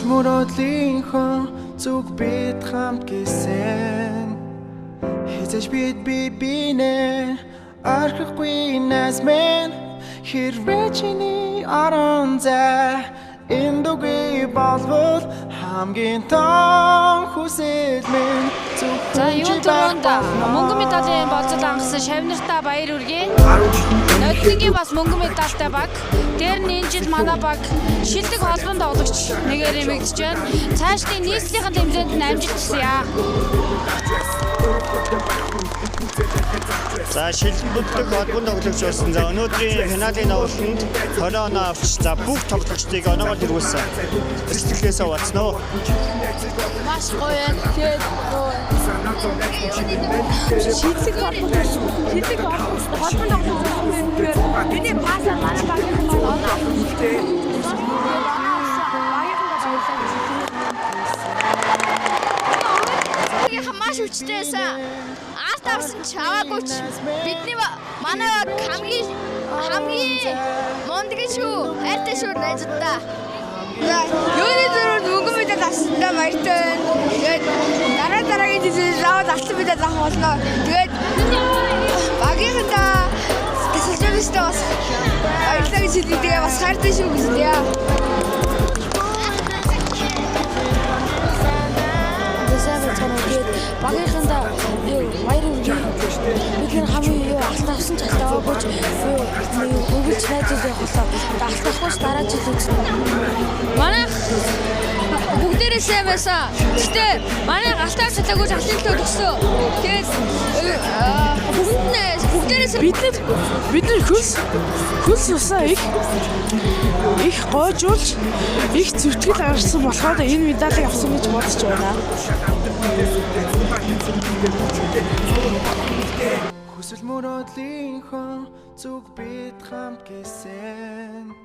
мөрөөдлийнхөө зүг бид хамт гисэн Хизэж бид бинэ арахгүй нас мен хэрвээ чиний орон зай Индуги болвол хамгийн том хүсэл минь За юун төрөнд мөнгө медалийн болцол ангасан Шавнартаа баяр хүргэе. Нодлогийн бас мөнгө медальтай баг. Дээр нь энэ жил манай баг шилдэг холбоонд тоглогч нэгээр нэмэгдэж байна. Цаашдын нийслэлийн хэмжээнд нь амжилт хүсье. За шилдэг холбоонд тоглогч болсон. За өнөөдрийн финалийн тоглолтод 20 оноо авч за бүх тоглогчдыг оноогоор тэргүүлсэн. Сэтгэлээсээ бацсан уу? Маш гоё. Тэгээд шилдэг холбоонд миний пасаа манай багийн оноо Маш хүчтэйсэн. Артавсан чаваагүйч бидний манай хамгийн мондгийн шүү. Хайртай шүү найзуудаа. Юуны зөрөнд мөнгө мэдээ тасдаа баяртай байна. Тэгээд дараагийн жилээр аваад авсан мэдээ заах болно. Тэгээд багийнхандаа тэсэлжүүлэхтэй бас баяртай гэж хэлээ. Бас хайртай шүү гэж яа. Багийнхандаа баяр үргэлж бид нар хамгийн алтаасан ч алтаагүй хөвгөлж найзууд явах болоо алтаахгүй дараа жил үзнэ. Манайх бүгдээрээ сайн байсан. Гэтэ манайх алтаа цалаагүй алтын төлөө төгсөө. Тэгээд бүгдээрээ бид нар хөлс усаа их гойжуулж их зүтгэл гаргасан болохоор энэ медалийг авсан гэж бодож байна. Хүсэл мөрөөдлийнхөө зүг бид хамт гисэн